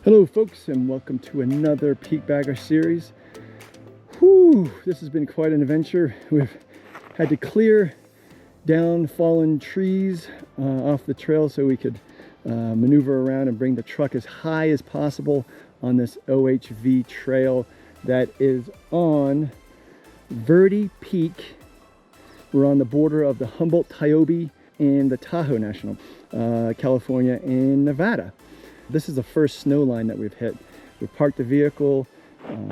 Hello folks, and welcome to another Peak Bagger series. Whew, this has been quite an adventure. We've had to clear down fallen trees off the trail so we could maneuver around and bring the truck as high as possible on this OHV trail that is on Verdi Peak. We're on the border of the Humboldt-Toiyabe and the Tahoe National, California and Nevada. This is the first snow line that we've hit. We've parked the vehicle,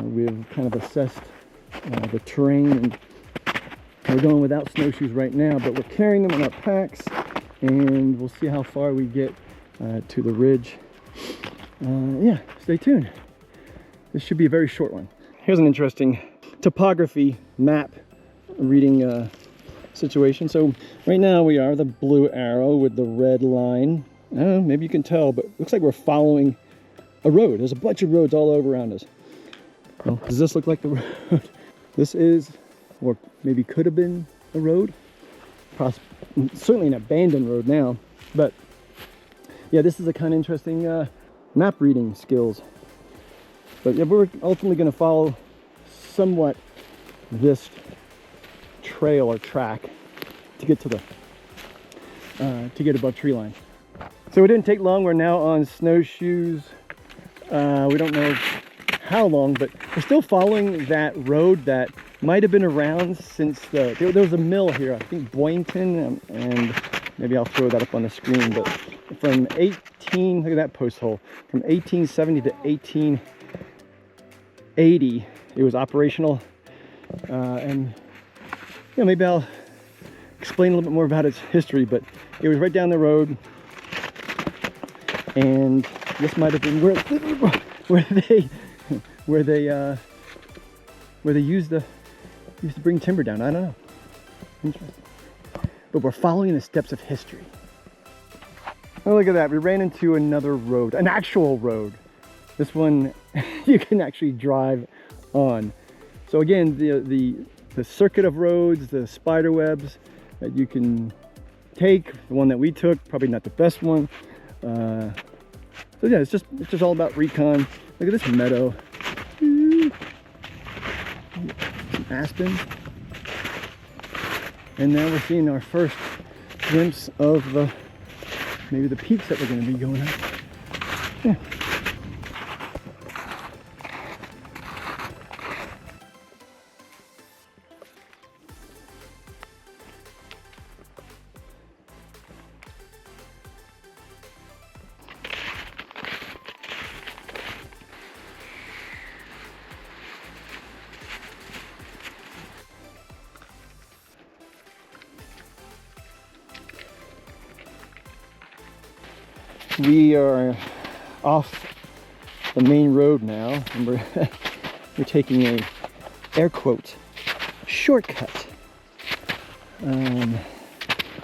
we've kind of assessed the terrain, and we're going without snowshoes right now, but we're carrying them in our packs, and we'll see how far we get to the ridge. Yeah, stay tuned. This should be a very short one. Here's an interesting topography map reading situation. So right now we are the blue arrow with the red line. I don't know, maybe you can tell, but it looks like we're following a road. There's a bunch of roads all over around us. Well, does this look like the road? This is, or maybe could have been a road. Certainly an abandoned road now. But yeah, this is a kind of interesting map reading skills. But yeah, we're ultimately going to follow somewhat this trail or track to get to the to get above tree line. So it didn't take long. We're now on snowshoes. We don't know how long, but we're still following that road that might have been around since there was a mill here, I think Boynton, and maybe I'll throw that up on the screen, but from look at that post hole, from 1870 to 1880, it was operational. And you know, maybe I'll explain a little bit more about its history, but it was right down the road. And this might have been where they used to bring timber down. I don't know. Interesting. But we're following the steps of history. Oh, look at that. We ran into another road, an actual road. This one you can actually drive on. So again, the circuit of roads, the spider webs that you can take, the one that we took, probably not the best one. So yeah, it's just all about recon. Look at this meadow. Some aspen. And now we're seeing our first glimpse of maybe the peaks that we're going to be going up. Yeah. We are off the main road now, and we're taking a air quote shortcut,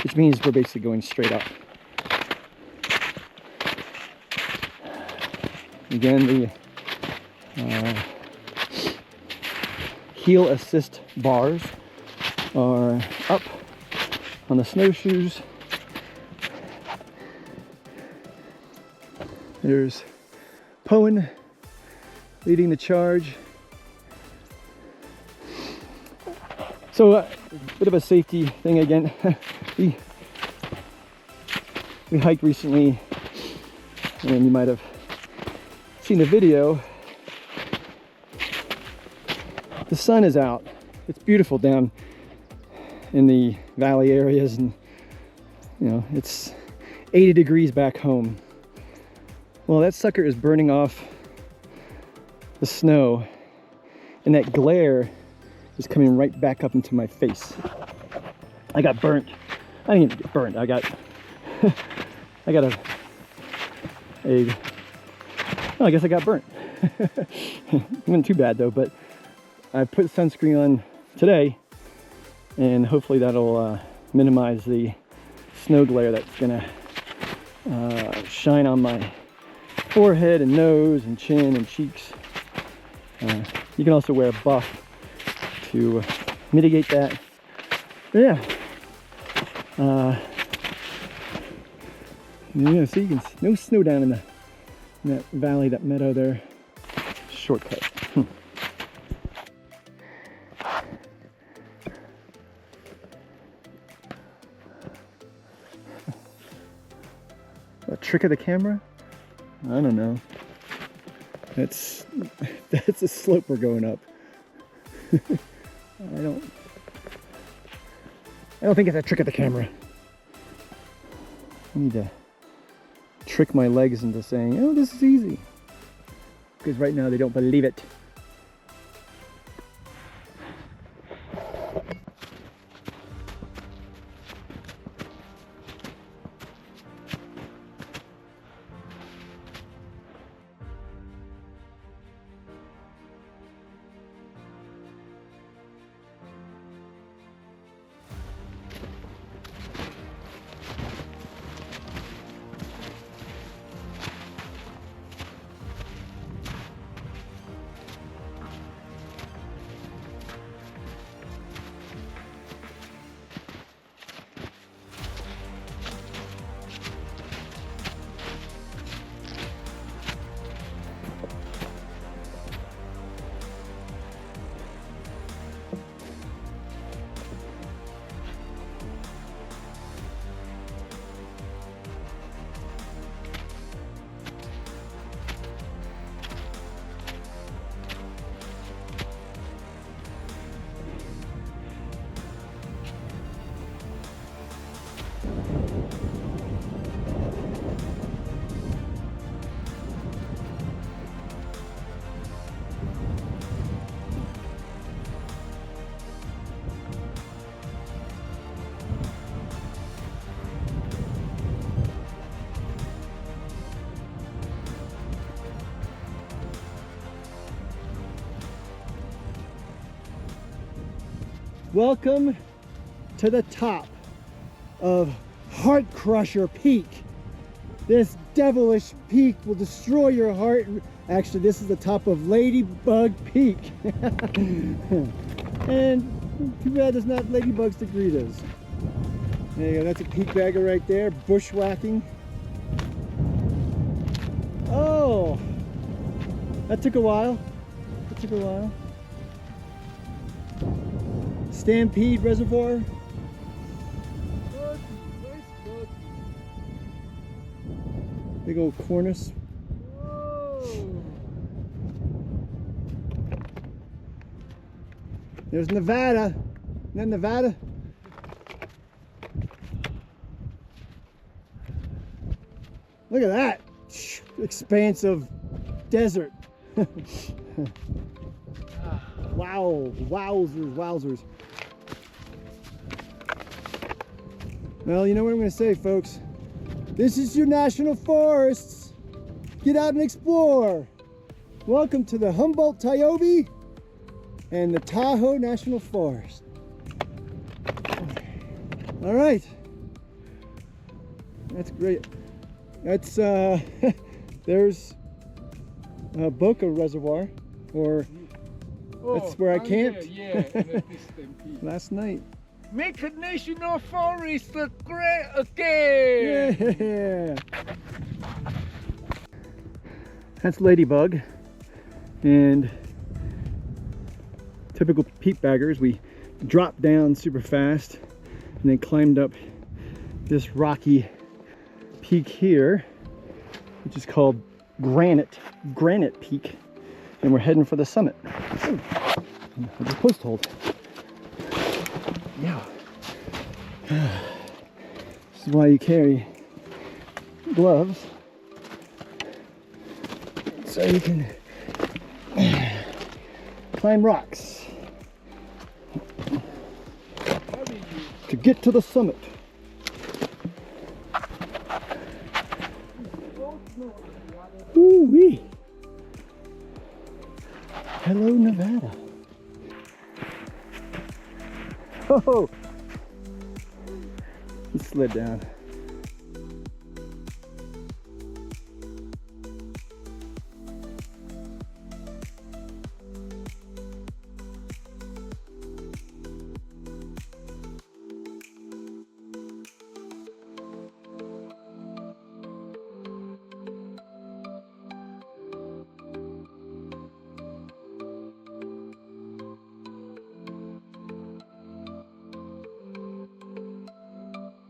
which means we're basically going straight up. Again, the heel assist bars are up on the snowshoes. There's Poen leading the charge. So a bit of a safety thing again. we hiked recently, and you might have seen the video. The sun is out. It's beautiful down in the valley areas, and you know, it's 80 degrees back home. Well, that sucker is burning off the snow, and that glare is coming right back up into my face. I got burnt. I didn't even get burnt. I got I guess I got burnt. It wasn't too bad though, but I put sunscreen on today, and hopefully that'll minimize the snow glare that's gonna shine on my forehead and nose and chin and cheeks. You can also wear a buff to mitigate that. But yeah. Yeah, so you can no snow down in that valley, that meadow there. Shortcut. A trick of the camera? I don't know. That's a slope we're going up. I don't think it's a trick of the camera. I need to trick my legs into saying, oh, this is easy. Because right now they don't believe it. Welcome to the top of Heart Crusher Peak. This devilish peak will destroy your heart. Actually, this is the top of Ladybug Peak. And too bad there's not ladybugs to greet us. There you go, that's a peak bagger right there, bushwhacking. Oh, that took a while. That took a while. Stampede Reservoir. Big old cornice. Whoa. There's Nevada. Isn't that Nevada? Look at that expanse of desert. Wow, wowzers, wowzers. Well, you know what I'm going to say, folks. This is your national forests. Get out and explore. Welcome to the Humboldt-Toiyabe and the Tahoe National Forest. All right. That's great. That's, there's Boca Reservoir, or that's where I camped last night. Make a national forest great again! Yeah! That's Ladybug, and typical peak baggers, we dropped down super fast and then climbed up this rocky peak here, which is called Granite Peak, and we're heading for the summit. Oh, there's a post hold. Yeah. This is why you carry gloves, so you can climb rocks to get to the summit. Ooh-wee. Hello, Nevada. Oh, he slid down.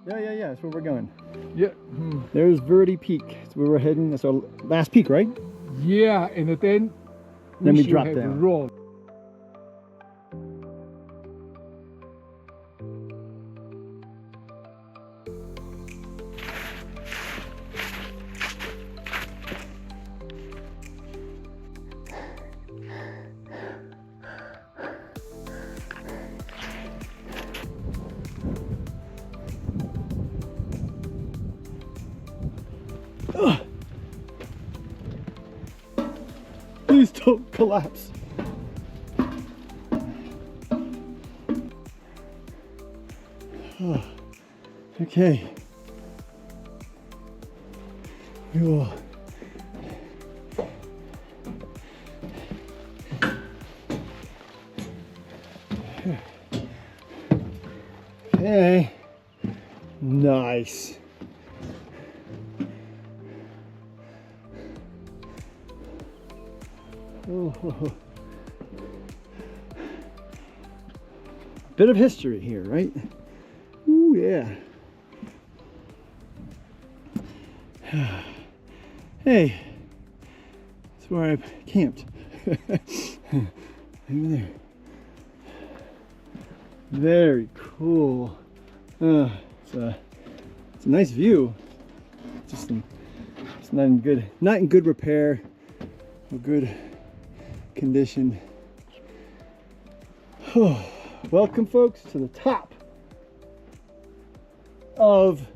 Yeah, that's where we're going. Yeah. There's Verdi Peak. That's where we're heading. That's our last peak, right? Yeah, and then We should drop have down. road. Ugh. Please don't collapse. Oh, okay. We will. Okay. Nice. Oh. Bit of history here, right? Ooh, yeah. Hey, that's where I camped. Over there. Very cool. It's a nice view. Just it's not in good repair or good condition. Welcome, folks, to the top of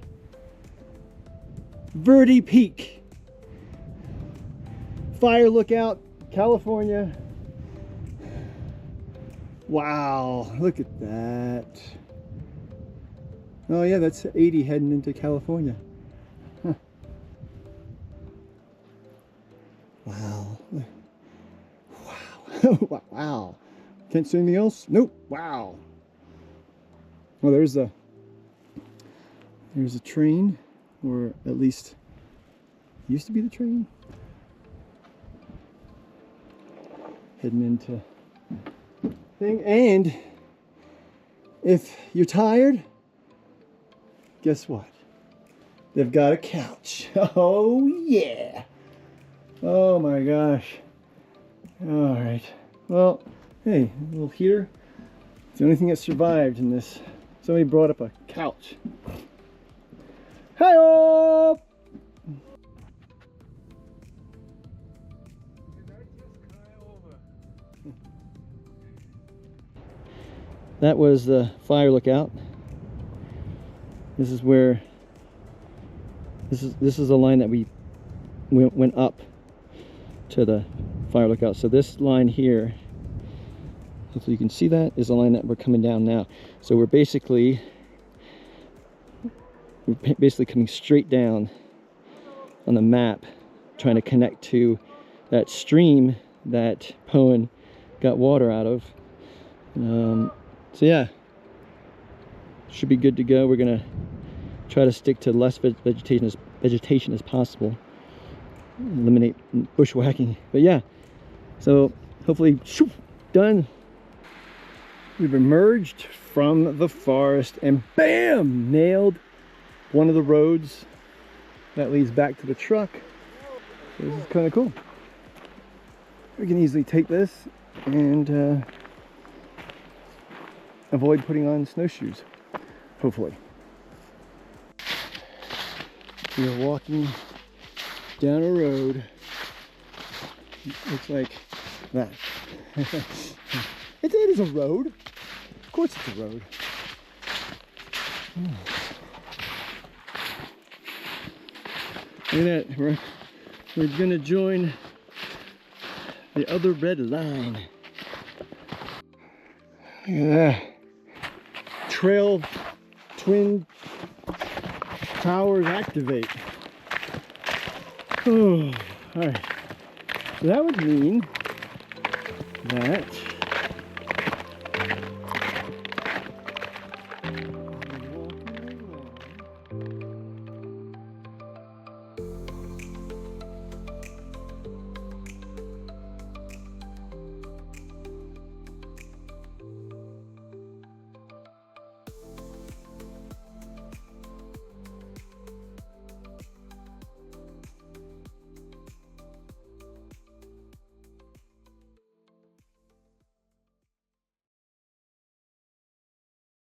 Verdi Peak. Fire Lookout, California. Wow, look at that. Oh yeah, that's 80 heading into California. Huh. Wow. Wow. Wow. Can't see anything else? Nope. Wow. Well, there's a train, or at least used to be the train. Heading into thing, and if you're tired, guess what? They've got a couch. Oh yeah. Oh my gosh. All right. Well, hey, a little heater. It's the only thing that survived in this. Somebody brought up a couch. Hi-oh! That was the fire lookout. This is where this is the line that we went up to the fire lookout. So this line here, hopefully you can see that, is the line that we're coming down now. So we're basically coming straight down on the map, trying to connect to that stream that Poen got water out of. So yeah, should be good to go. We're gonna try to stick to less vegetation as possible, eliminate bushwhacking. But yeah, so hopefully, shoop, done. We've emerged from the forest and bam, nailed one of the roads that leads back to the truck. So this is kind of cool. We can easily take this and avoid putting on snowshoes, hopefully. We are walking down a road. Looks like that. It is a road. Of course it's a road. Look at that. We're gonna join the other red line. Look at that. Trail twin towers activate. Oh, all right. So that would mean that